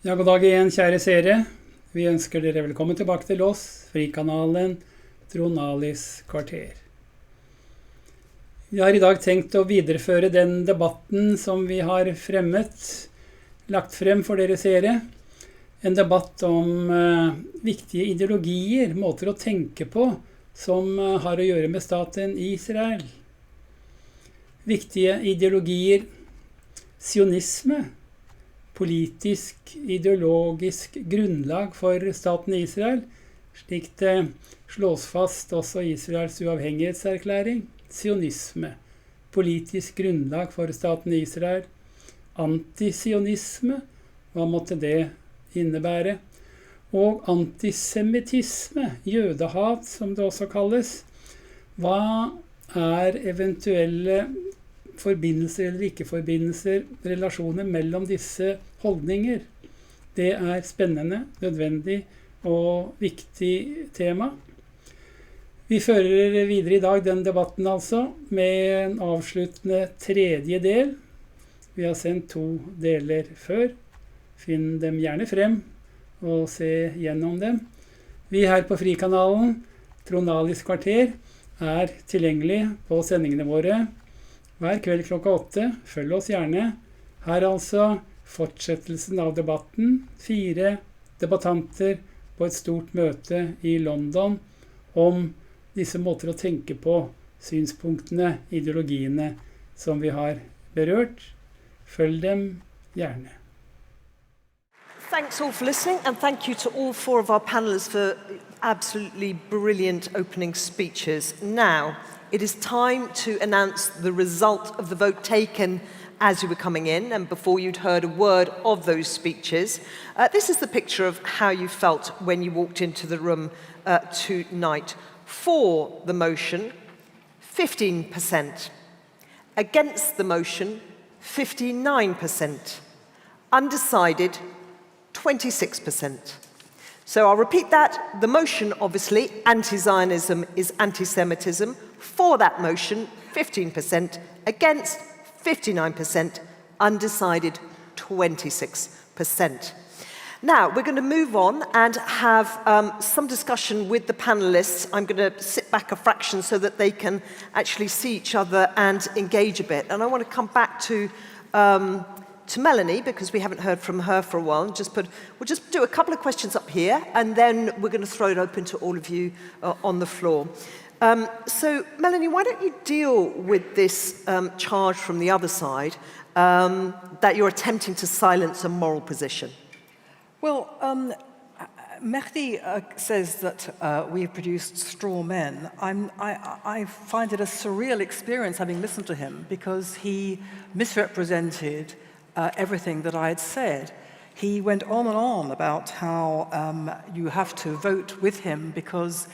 Ja, god dag igjen, kjære seere. Vi ønsker dere velkommen tilbake til oss, frikanalen Trond kvarter. Vi har i dag tenkt å videreføre den debatten som vi har lagt frem for dere seere. En debatt om viktige ideologier, måter å tenke på, som har å gjøre med staten Israel. Viktige ideologier, sionisme, politisk, ideologisk grunnlag for staten Israel, slik det slås fast også i Israels uavhengighetserklæring. Sionisme, politisk grunnlag for staten Israel. Anti-Zionisme, hva måtte det innebære? Og anti-Semitisme, jødehat som det også kalles. Hva er eventuelle forbindelser eller ikke-forbindelser, relasjoner mellom disse holdninger? Det er spennende, nødvendig og viktig tema. Vi fører videre i dag den debatten altså, med en avsluttende tredje del. Vi har sendt 2 deler før. Finn dem gjerne frem og se gjennom dem. Vi her på Frikanalen, Trond kvarter, er tilgjengelig på sendingene våre hver kveld klokka 8. Følg oss gjerne. Her altså fortsettelsen av debatten. 4 debattanter på et stort møte i London om disse måter å tenke på, synspunktene, ideologiene som vi har berørt. Følg dem gjerne. Thanks all for listening, and thank you to all 4 of our panelists for absolutely brilliant opening speeches. Now, it is time to announce the result of the vote taken as you were coming in and before you'd heard a word of those speeches. This is the picture of how you felt when you walked into the room tonight. For the motion, 15%. Against the motion, 59%. Undecided, 26%. So I'll repeat that. The motion, obviously, anti-Zionism is anti-Semitism. For that motion, 15%. Against, 59%. Undecided, 26%. Now, we're going to move on and have some discussion with the panelists. I'm going to sit back a fraction so that they can actually see each other and engage a bit. And I want to come back to Melanie, because we haven't heard from her for a while. We'll just do a couple of questions up here, and then we're going to throw it open to all of you on the floor. So, Melanie, why don't you deal with this charge from the other side that you're attempting to silence a moral position? Well, Mehdi says that we have produced straw men. I find it a surreal experience having listened to him, because he misrepresented everything that I had said. He went on and on about how you have to vote with him because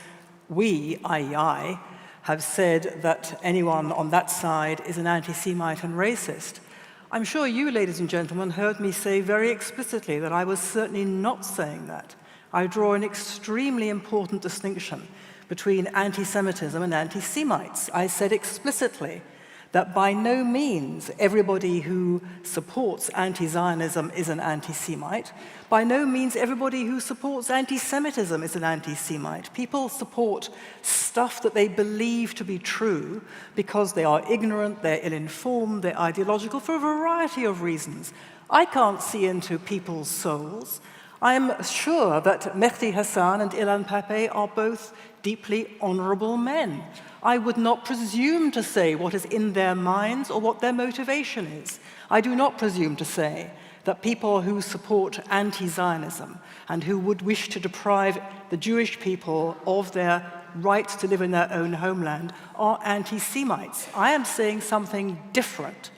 we, i.e. I, have said that anyone on that side is an anti-Semite and racist. I'm sure you, ladies and gentlemen, heard me say very explicitly that I was certainly not saying that. I draw an extremely important distinction between anti-Semitism and anti-Semites. I said explicitly that by no means everybody who supports anti-Zionism is an anti-Semite. By no means everybody who supports anti-Semitism is an anti-Semite. People support stuff that they believe to be true because they are ignorant, they're ill-informed, they're ideological for a variety of reasons. I can't see into people's souls. I'm sure that Mehdi Hassan and Ilan Pappé are both deeply honorable men. I would not presume to say what is in their minds or what their motivation is. I do not presume to say that people who support anti-Zionism and who would wish to deprive the Jewish people of their right to live in their own homeland are anti-Semites. I am saying something different.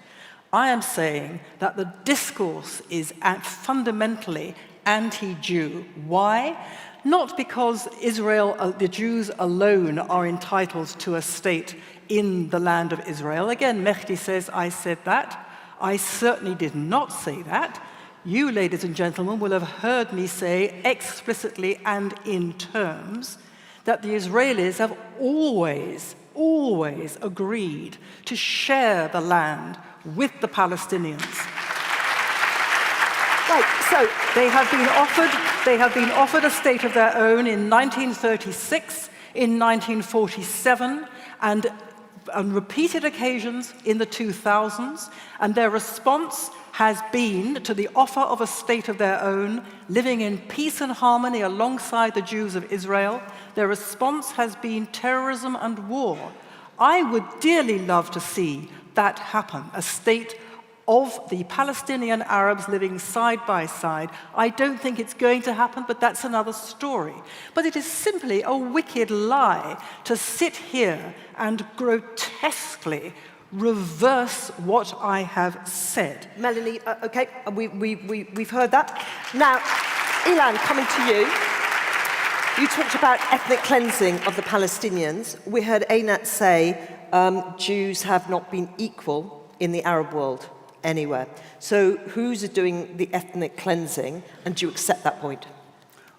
I am saying that the discourse is fundamentally anti-Jew. Why? Not because Israel, the Jews alone are entitled to a state in the land of Israel. Again, Mehdi says, I said that. I certainly did not say that. You, ladies and gentlemen, will have heard me say explicitly and in terms that the Israelis have always agreed to share the land with the Palestinians. Right, so They have been offered a state of their own in 1936, in 1947, and on repeated occasions in the 2000s, and their response has been to the offer of a state of their own, living in peace and harmony alongside the Jews of Israel. Their response has been terrorism and war. I would dearly love to see that happen, a state of the Palestinian Arabs living side by side. I don't think it's going to happen, but that's another story. But it is simply a wicked lie to sit here and grotesquely reverse what I have said. Melanie, okay, we've heard that. Now, Ilan, coming to you. You talked about ethnic cleansing of the Palestinians. We heard Einat say Jews have not been equal in the Arab world anywhere. So who's doing the ethnic cleansing, and do you accept that point?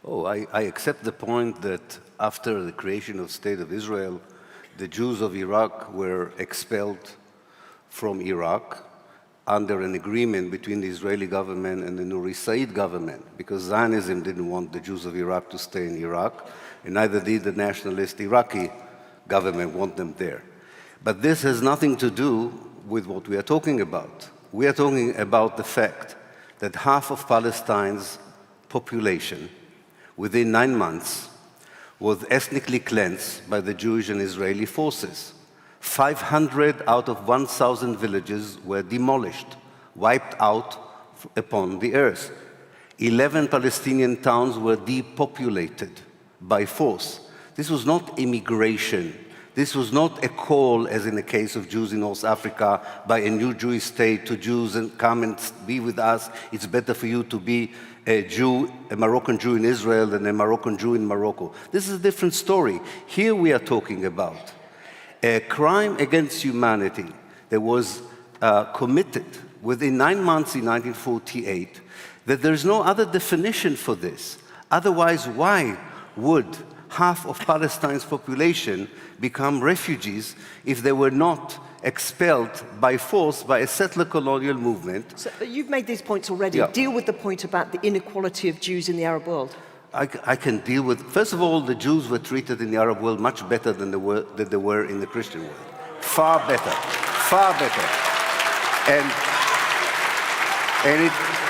Oh, I accept the point that after the creation of the State of Israel, the Jews of Iraq were expelled from Iraq under an agreement between the Israeli government and the Nuri Said government, because Zionism didn't want the Jews of Iraq to stay in Iraq, and neither did the nationalist Iraqi government want them there. But this has nothing to do with what we are talking about. We are talking about the fact that half of Palestine's population, within 9 months, was ethnically cleansed by the Jewish and Israeli forces. 500 out of 1,000 villages were demolished, wiped out upon the earth. 11 Palestinian towns were depopulated by force. This was not immigration. This was not a call, as in the case of Jews in North Africa, by a new Jewish state to Jews and come and be with us. It's better for you to be a Jew, a Moroccan Jew in Israel than a Moroccan Jew in Morocco. This is a different story. Here we are talking about a crime against humanity that was committed within 9 months in 1948, that there's no other definition for this. Otherwise, why would half of Palestine's population become refugees if they were not expelled by force by a settler colonial movement? So you've made these points already. Yeah. Deal with the point about the inequality of Jews in the Arab world. I can deal with, first of all, the Jews were treated in the Arab world much better than they were in the Christian world. Far better, far better.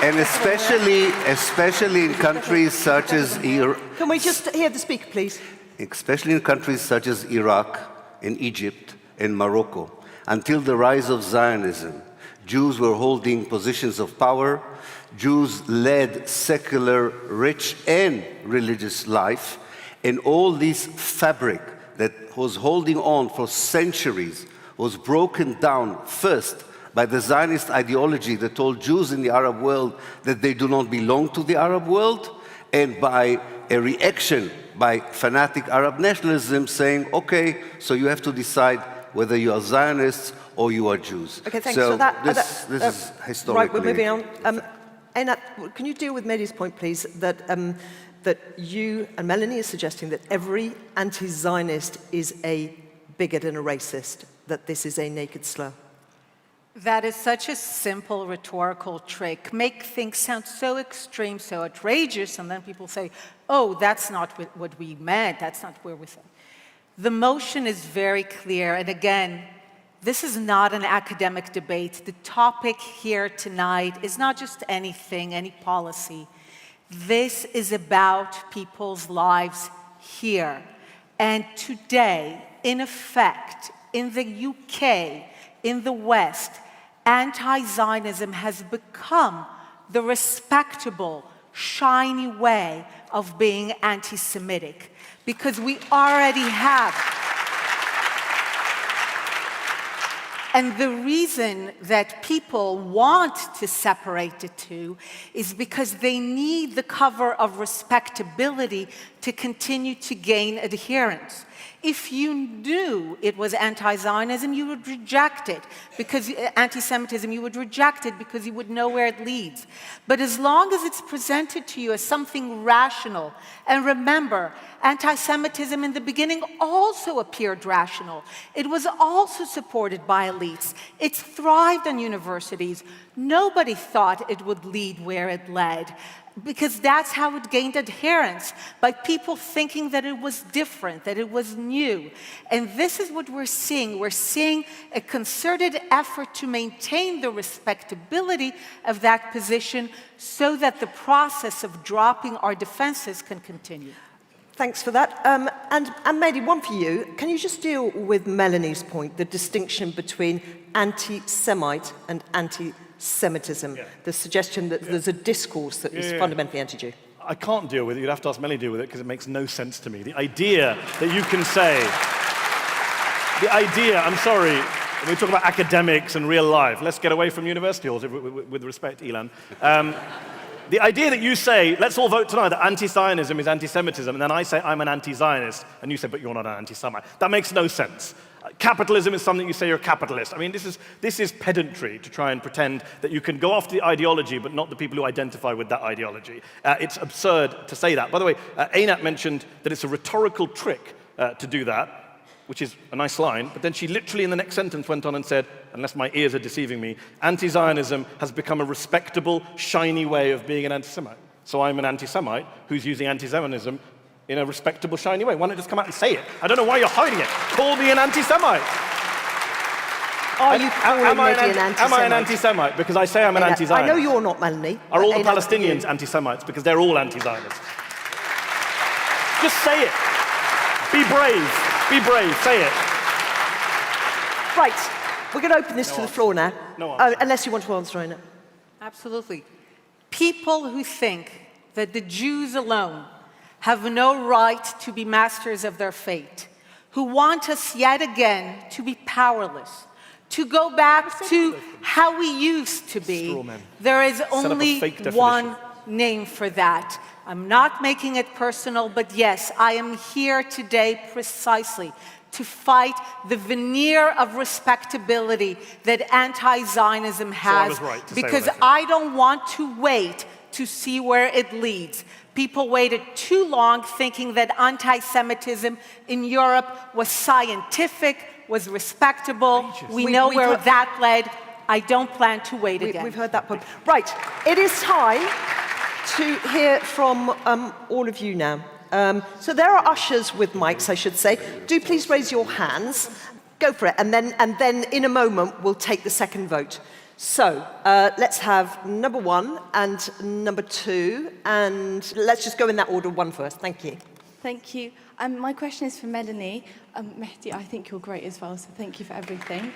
And especially in countries such as Iraq. Can we just hear the speaker, please? Especially in countries such as Iraq and Egypt and Morocco. Until the rise of Zionism, Jews were holding positions of power. Jews led secular, rich, and religious life. And all this fabric that was holding on for centuries was broken down first by the Zionist ideology that told Jews in the Arab world that they do not belong to the Arab world, and by a reaction by fanatic Arab nationalism saying, okay, so you have to decide whether you are Zionists or you are Jews. Okay, thanks. So this is historically... Right, we're moving on. Einat, can you deal with Mehdi's point, please, that, that you and Melanie are suggesting that every anti-Zionist is a bigot and a racist, that this is a naked slur? That is such a simple rhetorical trick. Make things sound so extreme, so outrageous, and then people say, oh, that's not what we meant, that's not where we said. The motion is very clear, and again, this is not an academic debate. The topic here tonight is not just anything, any policy. This is about people's lives here. And today, in effect, in the UK, in the West, anti-Zionism has become the respectable, shiny way of being anti-Semitic, because we already have. And the reason that people want to separate the two is because they need the cover of respectability to continue to gain adherence. If you knew it was anti-Zionism, you would reject it, because anti-Semitism, you would reject it because you would know where it leads. But as long as it's presented to you as something rational, and remember, anti-Semitism in the beginning also appeared rational. It was also supported by elites. athletes. It's thrived on universities. Nobody thought it would lead where it led, because that's how it gained adherence, by people thinking that it was different, that it was new. And this is what we're seeing. We're seeing a concerted effort to maintain the respectability of that position so that the process of dropping our defenses can continue. Thanks for that. And Mehdi, one for you. Can you just deal with Melanie's point, the distinction between anti-Semite and anti-Semitism, the suggestion that there's a discourse that is fundamentally anti-Jew? I can't deal with it. You'd have to ask Melanie to deal with it because it makes no sense to me. The idea that you can say, I'm sorry, when we talk about academics and real life, let's get away from university halls, with respect, Ilan. The idea that you say, let's all vote tonight, that anti-Zionism is anti-Semitism, and then I say I'm an anti-Zionist, and you say, but you're not an anti-Semite. That makes no sense. Capitalism is something you say you're a capitalist. I mean, this is pedantry to try and pretend that you can go after the ideology, but not the people who identify with that ideology. It's absurd to say that. By the way, Einat mentioned that it's a rhetorical trick to do that, which is a nice line, but then she literally in the next sentence went on and said, unless my ears are deceiving me, anti-Zionism has become a respectable, shiny way of being an anti-Semite. So I'm an anti-Semite who's using anti-Zionism in a respectable, shiny way. Why not just come out and say it? I don't know why you're hiding it. Call me an anti-Semite. Are you calling Mehdi an anti-Semite? Am I an anti-Semite? Because I say I'm an anti-Zionist. I know you're not, Melanie. Are all the Palestinians anti-Semites? Because they're all anti-Zionists. Just say it. Be brave. Be brave, say it. Right, we're going to open this to the floor now. No unless you want to answer, Anna. Absolutely. People who think that the Jews alone have no right to be masters of their fate, who want us yet again to be powerless, to go back to how we used to be, there is only one name for that. I'm not making it personal, but yes, I am here today precisely to fight the veneer of respectability that anti-Zionism has, because I don't want to wait to see where it leads. People waited too long thinking that anti-Semitism in Europe was scientific, was respectable. We know where that led. I don't plan to wait again. We've heard that point. Right, it is time to hear from all of you now. So there are ushers with mics, I should say. Do please raise your hands. Go for it. And then in a moment, we'll take the second vote. So let's have number 1 and number 2. And let's just go in that order, 1 first. Thank you. Thank you. My question is for Melanie. Mehdi, I think you're great as well, so thank you for everything.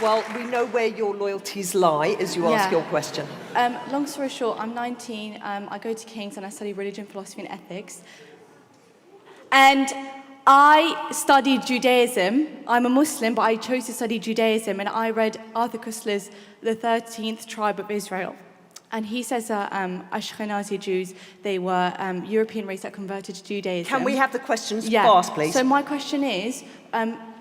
Well, we know where your loyalties lie as you ask your question. Long story short, I'm 19. I go to King's and I study religion, philosophy and ethics. And I studied Judaism. I'm a Muslim, but I chose to study Judaism. And I read Arthur Koestler's The 13th Tribe of Israel. And he says that Ashkenazi Jews, they were European race that converted to Judaism. Can we have the questions fast, please? So my question is,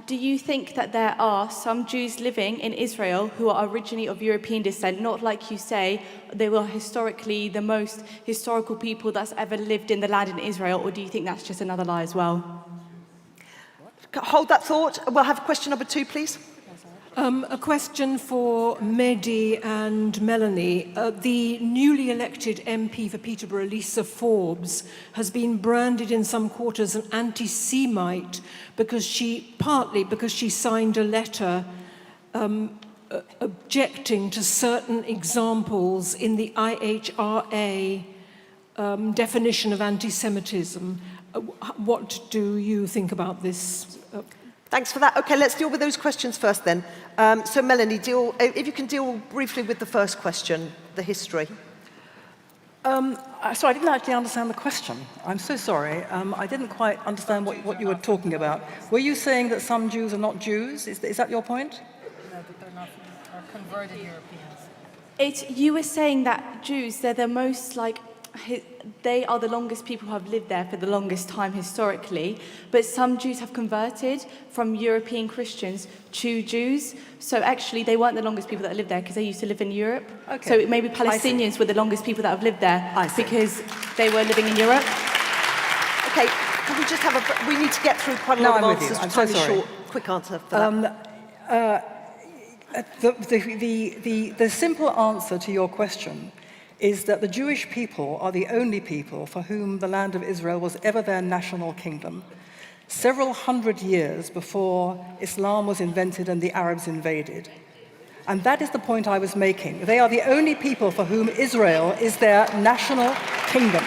do you think that there are some Jews living in Israel who are originally of European descent, not like you say, they were historically the most historical people that's ever lived in the land in Israel, or do you think that's just another lie as well? Hold that thought. We'll have question number 2, please. A question for Mehdi and Melanie. The newly elected MP for Peterborough, Lisa Forbes, has been branded in some quarters an anti-Semite partly because she signed a letter objecting to certain examples in the IHRA definition of anti-Semitism. What do you think about this? Thanks for that. Okay, let's deal with those questions first then. So Melanie, if you can deal briefly with the first question, the history. So I didn't actually understand the question. I'm so sorry. I didn't quite understand what you were talking about. Were you saying that some Jews are not Jews? Is that your point? No, that they're not converted Europeans. You were saying that Jews, they're the most they are the longest people who have lived there for the longest time historically, but some Jews have converted from European Christians to Jews. So actually, they weren't the longest people that lived there because they used to live in Europe. Okay. So maybe Palestinians were the longest people that have lived there because they were living in Europe. Okay, can we just have we need to get through quite a lot of answers. I'm so sorry. Short, quick answer for that. The simple answer to your question is that the Jewish people are the only people for whom the land of Israel was ever their national kingdom, several hundred years before Islam was invented and the Arabs invaded. And that is the point I was making. They are the only people for whom Israel is their national kingdom.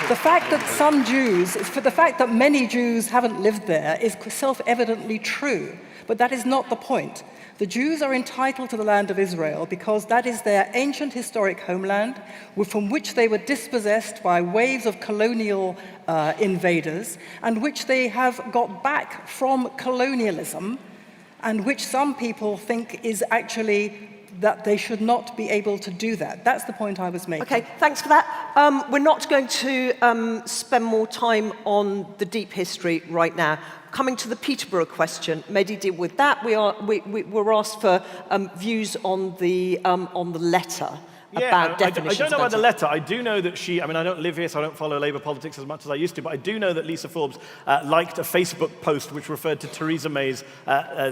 The fact that many Jews haven't lived there is self-evidently true, but that is not the point. The Jews are entitled to the land of Israel because that is their ancient historic homeland from which they were dispossessed by waves of colonial invaders and which they have got back from colonialism and which some people think is actually that they should not be able to do that. That's the point I was making. Okay, thanks for that. We're not going to spend more time on the deep history right now. Coming to the Peterborough question, Mehdi, deal with that. We were asked for views on the letter. About definitions. I don't know about the letter. I do know that I don't live here, so I don't follow Labour politics as much as I used to, but I do know that Lisa Forbes liked a Facebook post which referred to Theresa May's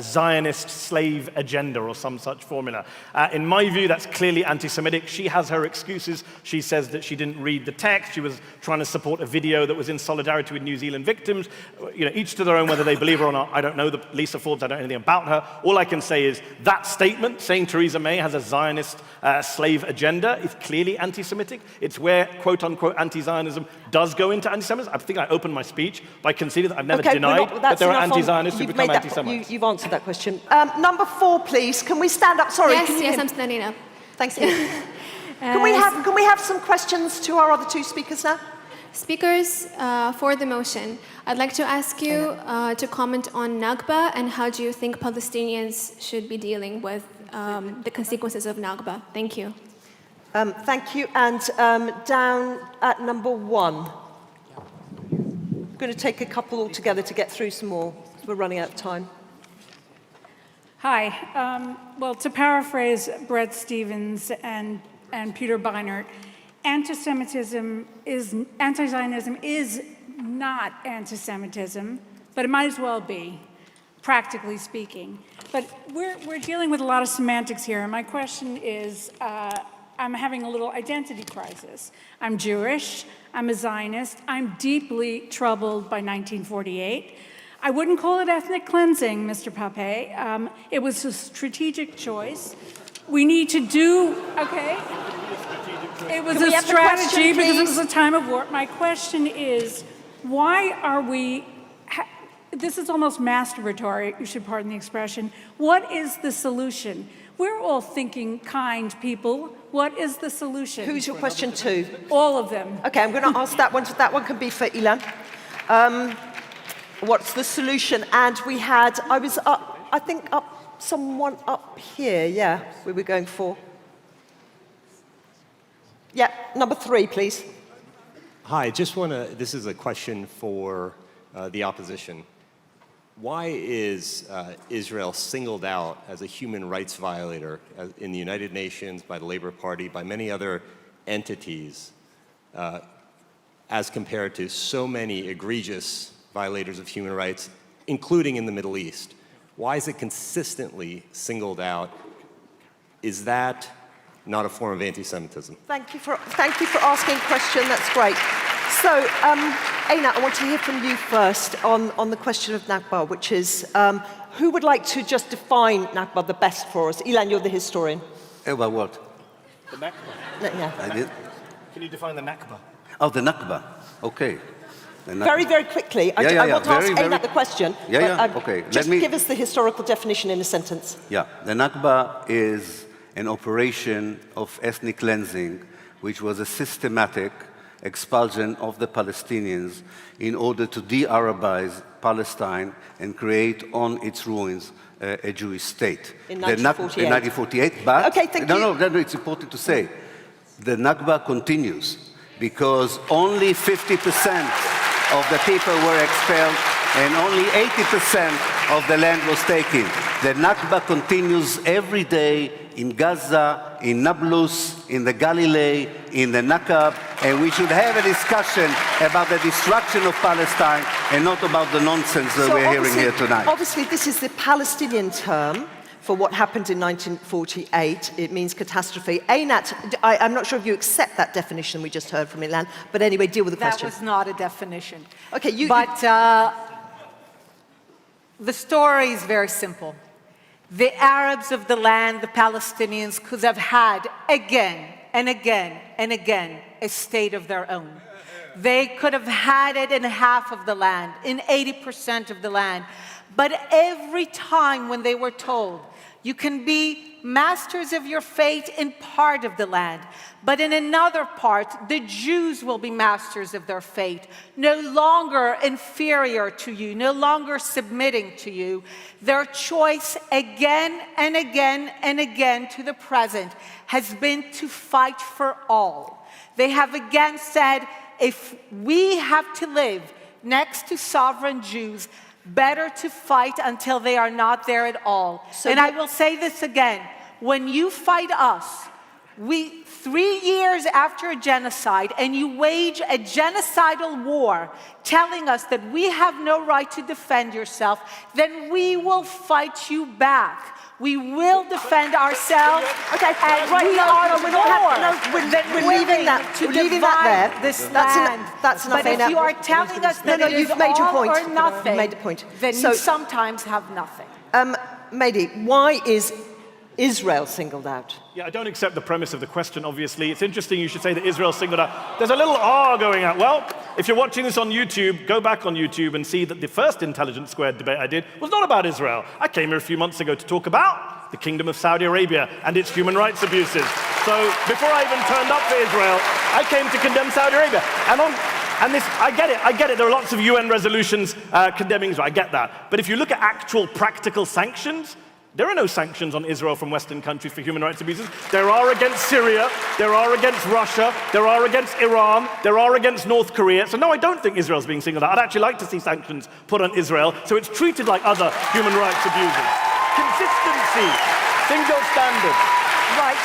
Zionist slave agenda or some such formula. In my view, that's clearly anti-Semitic. She has her excuses. She says that she didn't read the text. She was trying to support a video that was in solidarity with New Zealand victims. Each to their own, whether they believe her or not. I don't know Lisa Forbes. I don't know anything about her. All I can say is that statement, saying Theresa May has a Zionist slave agenda, is clearly anti-Semitic. It's where, quote-unquote, anti-Zionism does go into anti-Semitism. I think I opened my speech by conceding that I've never denied that there are anti-Zionists who become anti-Semites. You've answered that question. Number 4, please. Can we stand up? Sorry. Yes, I'm standing up. Thanks. Can we have some questions to our other 2 speakers now? Speakers, for the motion, I'd like to ask you to comment on Nakba and how do you think Palestinians should be dealing with the consequences of Nakba. Thank you. Thank you. And down at number 1. I'm going to take a couple all together to get through some more. We're running out of time. Hi. Well, to paraphrase Bret Stephens and Peter Beinart, anti-Zionism is not anti-Semitism, but it might as well be, practically speaking. But we're dealing with a lot of semantics here, and my question is, I'm having a little identity crisis. I'm Jewish, I'm a Zionist, I'm deeply troubled by 1948. I wouldn't call it ethnic cleansing, Mr. Pape. It was a strategic choice. We need to do, okay? It was a strategy because it was a time of war. My question is, why are we, this is almost masturbatory, you should pardon the expression. What is the solution? We're all thinking kind people. What is the solution? Who's your question to? All of them. Okay, I'm going to ask that one. That one can be for Ilan. What's the solution? And we had, someone up here, yeah, we were going for. Yeah, number 3, please. Hi, this is a question for the opposition. Why is Israel singled out as a human rights violator in the United Nations, by the Labour Party, by many other entities, as compared to so many egregious violators of human rights, including in the Middle East? Why is it consistently singled out? Is that not a form of anti-Semitism? Thank you for asking a question. That's great. So, Einat, I want to hear from you first on the question of Nakba, which is, who would like to just define Nakba the best for us? Ilan, you're the historian. About what? The Nakba. Yeah. I did? Can you define the Nakba? Oh, the Nakba. Okay. Very, very quickly. I want to ask Einat the question. Okay. Just give us the historical definition in a sentence. Yeah. The Nakba is an operation of ethnic cleansing, which was a systematic expulsion of the Palestinians in order to de-Arabize Palestine and create on its ruins a Jewish state. In 1948. In 1948, but okay, thank you. No, it's important to say, the Nakba continues because only 50% of the people were expelled and only 80% of the land was taken. The Nakba continues every day in Gaza, in Nablus, in the Galilee, in the Nakab, and we should have a discussion about the destruction of Palestine and not about the nonsense that we're hearing here tonight. Obviously, this is the Palestinian term for what happened in 1948. It means catastrophe. Einat, I'm not sure if you accept that definition we just heard from Ilan, but anyway, deal with the question. That was not a definition. Okay, the story is very simple. The Arabs of the land, the Palestinians, could have had again and again and again a state of their own. They could have had it in half of the land, in 80% of the land. But every time when they were told, you can be masters of your fate in part of the land, but in another part, the Jews will be masters of their fate, no longer inferior to you, no longer submitting to you. Their choice again and again and again to the present has been to fight for all. They have again said, if we have to live next to sovereign Jews, better to fight until they are not there at all. And I will say this again, when you fight us, 3 years after a genocide, and you wage a genocidal war, telling us that we have no right to defend yourself, then we will fight you back. We will defend ourselves. Okay, and right, we're leaving that to divide this land. That's enough. But if you are telling us that it is you've made your all point. or nothing, You've made the point. then you sometimes have nothing. Mehdi, why is Israel singled out? Yeah, I don't accept the premise of the question, obviously. It's interesting you should say that Israel's singled out. There's a little R going out. Well, if you're watching this on YouTube, go back on YouTube and see that the first Intelligence Squared debate I did was not about Israel. I came here a few months ago to talk about the Kingdom of Saudi Arabia and its human rights abuses. So before I even turned up for Israel, I came to condemn Saudi Arabia. And this, I get it. There are lots of UN resolutions condemning Israel. I get that. But if you look at actual practical sanctions, there are no sanctions on Israel from Western countries for human rights abuses. There are against Syria, there are against Russia, there are against Iran, there are against North Korea. So no, I don't think Israel's being singled out. I'd actually like to see sanctions put on Israel so it's treated like other human rights abuses. Consistency, single standard. Right.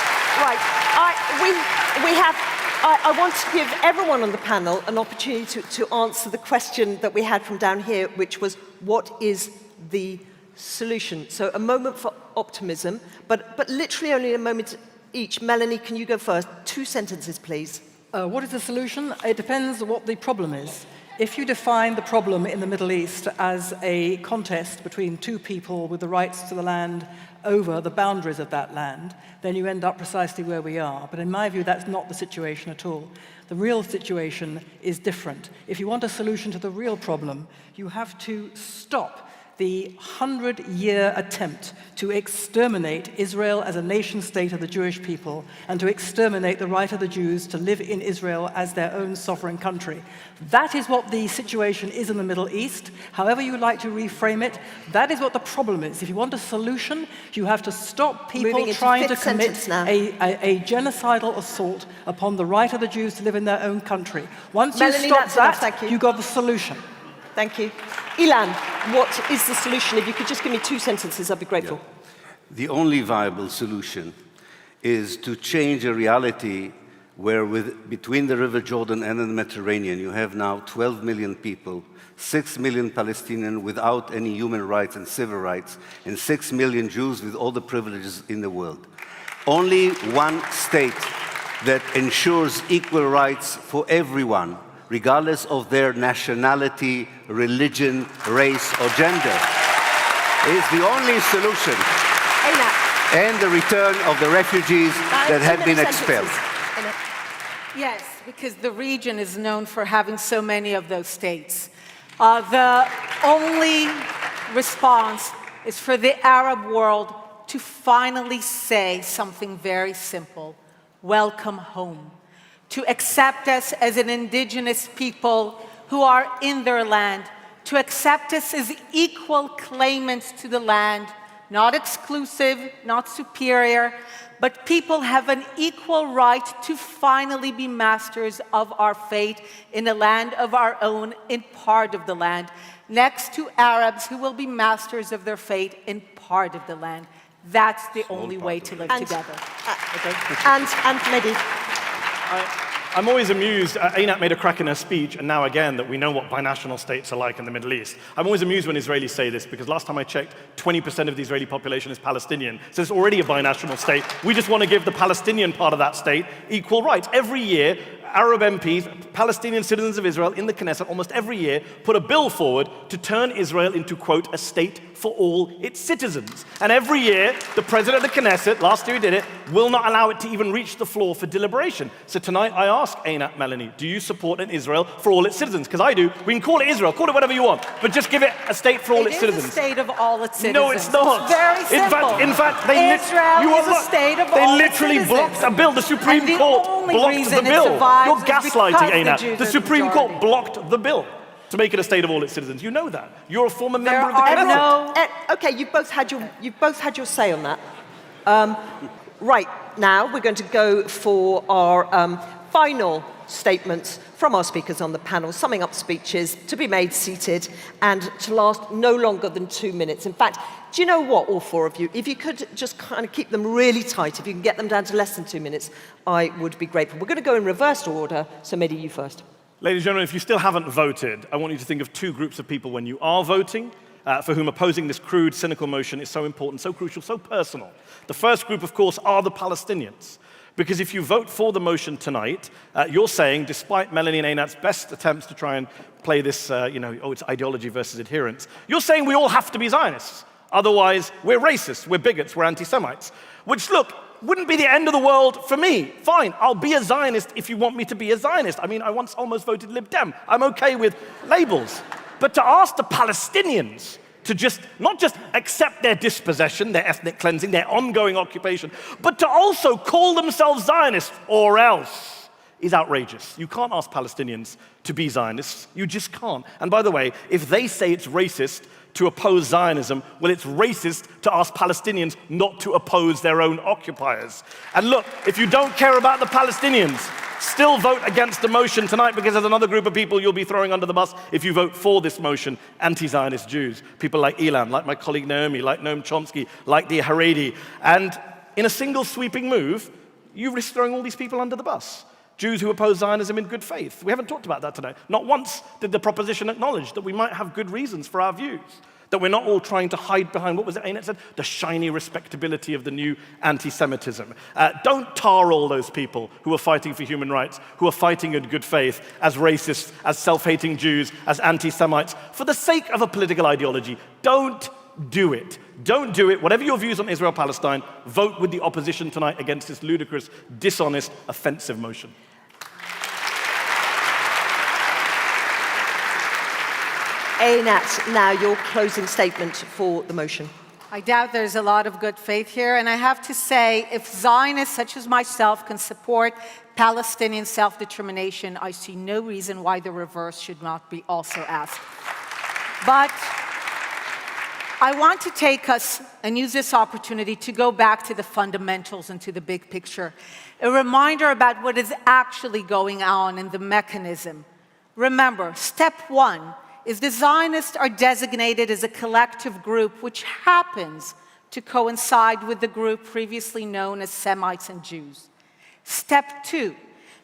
I want to give everyone on the panel an opportunity to answer the question that we had from down here, which was, what is the solution? So a moment for optimism, but literally only a moment each. Melanie, can you go first? 2 sentences, please. What is the solution? It depends what the problem is. If you define the problem in the Middle East as a contest between 2 people with the rights to the land over the boundaries of that land, then you end up precisely where we are. But in my view, that's not the situation at all. The real situation is different. If you want a solution to the real problem, you have to stop the 100-year attempt to exterminate Israel as a nation-state of the Jewish people and to exterminate the right of the Jews to live in Israel as their own sovereign country. That is what the situation is in the Middle East. However you like to reframe it, that is what the problem is. If you want a solution, you have to stop people trying to commit a genocidal assault upon the right of the Jews to live in their own country. Once you stop that, you've got the solution. Thank you. Ilan, what is the solution? If you could just give me 2 sentences, I'd be grateful. Yeah. The only viable solution is to change a reality where between the River Jordan and the Mediterranean, you have now 12 million people, 6 million Palestinians without any human rights and civil rights, and 6 million Jews with all the privileges in the world. Only one state that ensures equal rights for everyone, regardless of their nationality, religion, race, or gender, is the only solution. And the return of the refugees that have been expelled. Yes, because the region is known for having so many of those states. The only response is for the Arab world to finally say something very simple: welcome home. To accept us as an indigenous people who are in their land, to accept us as equal claimants to the land, not exclusive, not superior, but people have an equal right to finally be masters of our fate in a land of our own, in part of the land, next to Arabs who will be masters of their fate in part of the land. That's the only way to live together. And Mehdi. I'm always amused. Einat made a crack in her speech, and now again, that we know what binational states are like in the Middle East. I'm always amused when Israelis say this, because last time I checked, 20% of the Israeli population is Palestinian. So it's already a binational state. We just want to give the Palestinian part of that state equal rights. Every year, Arab MPs, Palestinian citizens of Israel in the Knesset, almost every year, put a bill forward to turn Israel into, quote, a state for all its citizens. And every year, the president of the Knesset, last year he did it, will not allow it to even reach the floor for deliberation. So tonight I ask Einat Melanie, do you support an Israel for all its citizens? Because I do. We can call it Israel, call it whatever you want, but just give it a state for all its citizens. It is a state of all its citizens. No, it's not. It's very simple. In fact, Israel is a state of all its literally citizens. blocked a bill. The Supreme Court blocked the bill. You're gaslighting, Einat. The Supreme Court blocked the bill to make it a state of all its citizens. You know that. You're a former member of the Knesset. Okay, you've both had your say on that. Right, now we're going to go for our final statements from our speakers on the panel, summing up speeches to be made seated and to last no longer than 2 minutes. In fact, do you know what, all four of you? If you could just kind of keep them really tight, if you can get them down to less than 2 minutes, I would be grateful. We're going to go in reversed order, so Mehdi, you first. Ladies and gentlemen, if you still haven't voted, I want you to think of two groups of people when you are voting, for whom opposing this crude, cynical motion is so important, so crucial, so personal. The first group, of course, are the Palestinians. Because if you vote for the motion tonight, you're saying, despite Melanie and Einat's best attempts to try and play this, it's ideology versus adherence, you're saying we all have to be Zionists. Otherwise, we're racists, we're bigots, we're anti-Semites. Which, look, wouldn't be the end of the world for me. Fine, I'll be a Zionist if you want me to be a Zionist. I mean, I once almost voted Lib Dem. I'm okay with labels. But to ask the Palestinians to not just accept their dispossession, their ethnic cleansing, their ongoing occupation, but to also call themselves Zionists or else is outrageous. You can't ask Palestinians to be Zionists. You just can't. And by the way, if they say it's racist to oppose Zionism, well, it's racist to ask Palestinians not to oppose their own occupiers. And look, if you don't care about the Palestinians, still vote against the motion tonight, because there's another group of people you'll be throwing under the bus if you vote for this motion, anti-Zionist Jews. People like Ilan, like my colleague Naomi, like Noam Chomsky, like the Haredi. And in a single sweeping move, you risk throwing all these people under the bus. Jews who oppose Zionism in good faith. We haven't talked about that today. Not once did the proposition acknowledge that we might have good reasons for our views, that we're not all trying to hide behind, what was it Einat said? The shiny respectability of the new anti-Semitism. Don't tar all those people who are fighting for human rights, who are fighting in good faith, as racists, as self-hating Jews, as anti-Semites, for the sake of a political ideology. Don't do it. Don't do it. Whatever your views on Israel-Palestine, vote with the opposition tonight against this ludicrous, dishonest, offensive motion. Einat, now your closing statement for the motion. I doubt there's a lot of good faith here, and I have to say, if Zionists such as myself can support Palestinian self-determination, I see no reason why the reverse should not be also asked. But I want to take us and use this opportunity to go back to the fundamentals and to the big picture. A reminder about what is actually going on in the mechanism. Remember, step one is the Zionists are designated as a collective group which happens to coincide with the group previously known as Semites and Jews. Step two,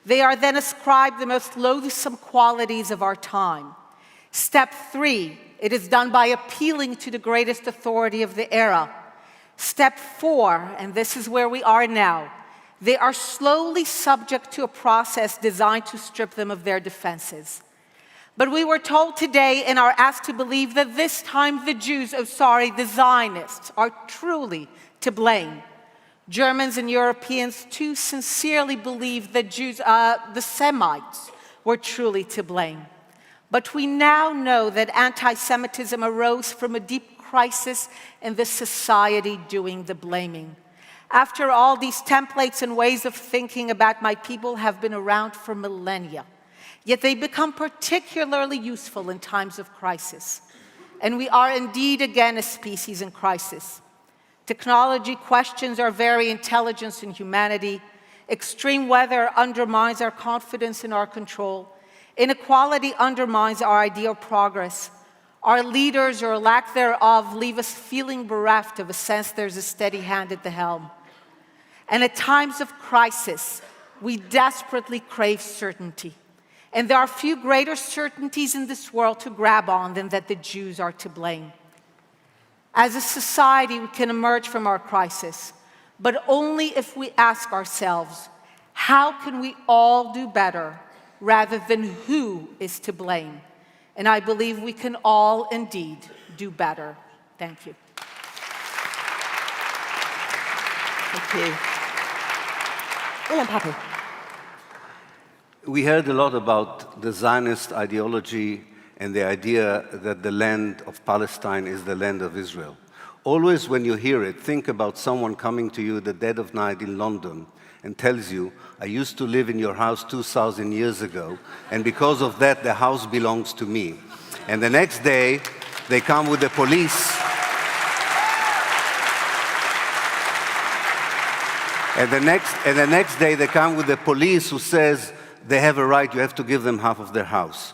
they are then ascribed the most loathsome qualities of our time. Step three, it is done by appealing to the greatest authority of the era. Step four, and this is where we are now, they are slowly subject to a process designed to strip them of their defenses. But we were told today and are asked to believe that this time the the Zionists are truly to blame. Germans and Europeans too sincerely believe that the Semites were truly to blame. But we now know that anti-Semitism arose from a deep crisis in the society doing the blaming. After all, these templates and ways of thinking about my people have been around for millennia. Yet they become particularly useful in times of crisis. And we are indeed again a species in crisis. Technology questions our very intelligence and humanity. Extreme weather undermines our confidence in our control. Inequality undermines our idea of progress. Our leaders, or lack thereof, leave us feeling bereft of a sense there's a steady hand at the helm. And at times of crisis, We desperately crave certainty. And there are few greater certainties in this world to grab on than that the Jews are to blame. As a society, we can emerge from our crisis, but only if we ask ourselves, how can we all do better rather than who is to blame? And I believe we can all indeed do better. Thank you. Thank you. Well, I'm happy. We heard a lot about the Zionist ideology and the idea that the land of Palestine is the land of Israel. Always when you hear it, think about someone coming to you at the dead of night in London and tells you, I used to live in your house 2,000 years ago, and because of that, the house belongs to me. And the next day, they come with the police. And the next day, they come with the police who says, they have a right, you have to give them half of their house.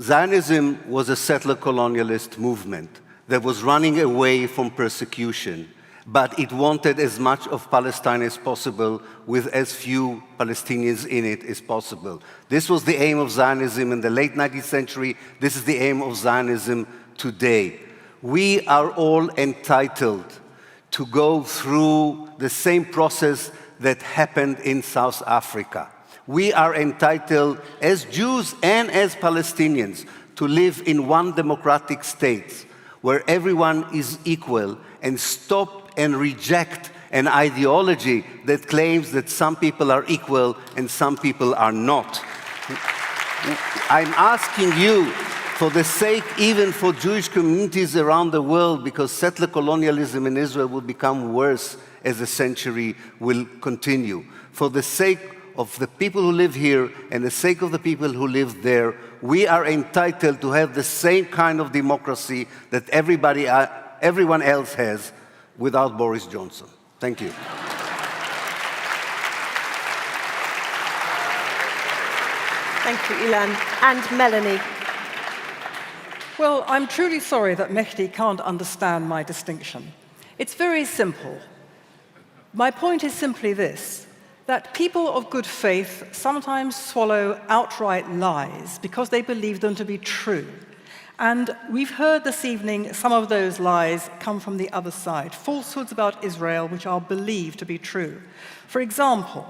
Zionism was a settler colonialist movement that was running away from persecution, but it wanted as much of Palestine as possible with as few Palestinians in it as possible. This was the aim of Zionism in the late 19th century. This is the aim of Zionism today. We are all entitled to go through the same process that happened in South Africa. We are entitled, as Jews and as Palestinians, to live in one democratic state where everyone is equal, and stop and reject an ideology that claims that some people are equal and some people are not. I'm asking you, for the sake even for Jewish communities around the world, because settler colonialism in Israel will become worse as the century will continue. For the sake of the people who live here and the sake of the people who live there, we are entitled to have the same kind of democracy that everyone else has without Boris Johnson. Thank you. Thank you, Ilan. And Melanie. Well, I'm truly sorry that Mehdi can't understand my distinction. It's very simple. My point is simply this, that people of good faith sometimes swallow outright lies because they believe them to be true. And we've heard this evening some of those lies come from the other side, falsehoods about Israel which are believed to be true. For example,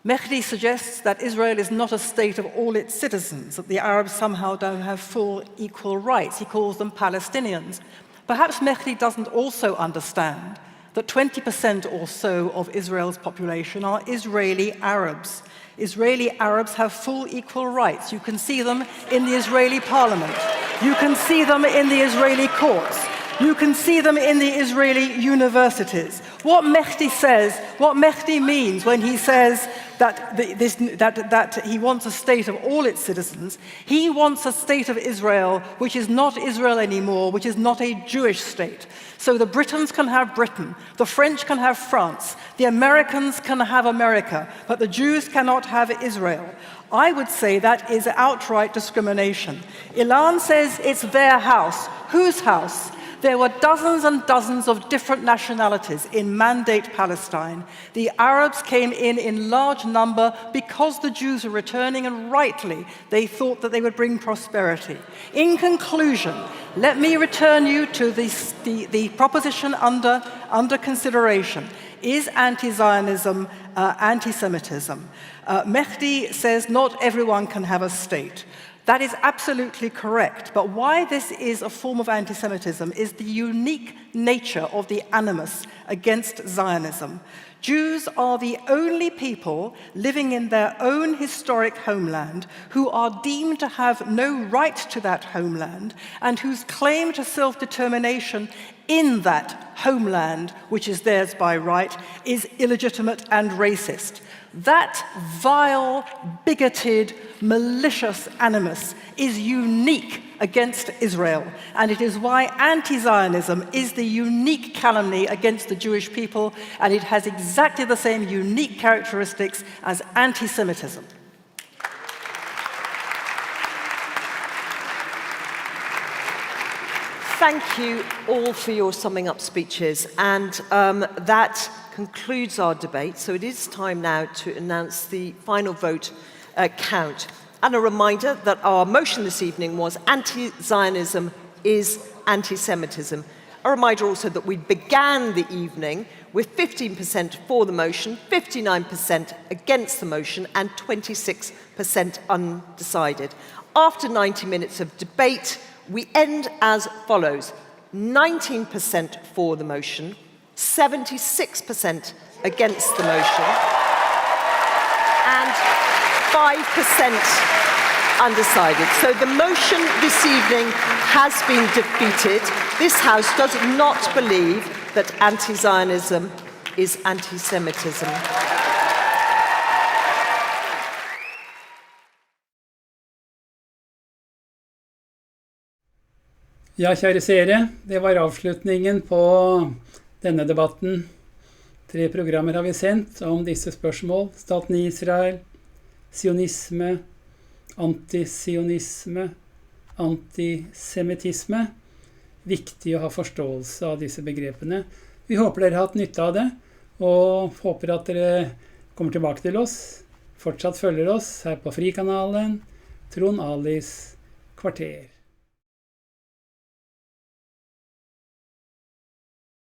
Mehdi suggests that Israel is not a state of all its citizens, that the Arabs somehow don't have full equal rights. He calls them Palestinians. Perhaps Mehdi doesn't also understand that 20% or so of Israel's population are Israeli Arabs. Israeli Arabs have full equal rights. You can see them in the Israeli parliament. You can see them in the Israeli courts. You can see them in the Israeli universities. What Mehdi says, what Mehdi means when he says that he wants a state of all its citizens, he wants a state of Israel which is not Israel anymore, which is not a Jewish state. So the Britons can have Britain, the French can have France, the Americans can have America, but the Jews cannot have Israel. I would say that is outright discrimination. Ilan says it's their house. Whose house? There were dozens and dozens of different nationalities in Mandate Palestine. The Arabs came in large number because the Jews were returning, and rightly, they thought that they would bring prosperity. In conclusion, let me return you to the proposition under consideration. Is anti-Zionism anti-Semitism? Mehdi says not everyone can have a state. That is absolutely correct, but why this is a form of anti-Semitism is the unique nature of the animus against Zionism. Jews are the only people living in their own historic homeland who are deemed to have no right to that homeland and whose claim to self-determination in that homeland, which is theirs by right, is illegitimate and racist. That vile, bigoted, malicious animus is unique against Israel, and it is why anti-Zionism is the unique calumny against the Jewish people, and it has exactly the same unique characteristics as anti-Semitism. Thank you all for your summing up speeches, and that concludes our debate, so it is time now to announce the final vote count. And a reminder that our motion this evening was anti-Zionism is anti-Semitism. A reminder also that we began the evening with 15% for the motion, 59% against the motion, and 26% undecided. After 90 minutes of debate, we end as follows: 19% for the motion, 76% against the motion, and 5% undecided. So the motion this evening has been defeated. This House does not believe that anti-Zionism is anti-Semitism. Ja, kjære seere, det var avslutningen på denne debatten. 3 programmer har vi sendt om disse spørsmål: staten Israel, sionisme, anti-sionisme, anti-semitisme. Viktig å ha forståelse av disse begrepene. Vi håper dere har hatt nytte av det, og håper at dere kommer tilbake til oss, fortsatt følger oss her på Frikanalen, Trond Alis kvarter.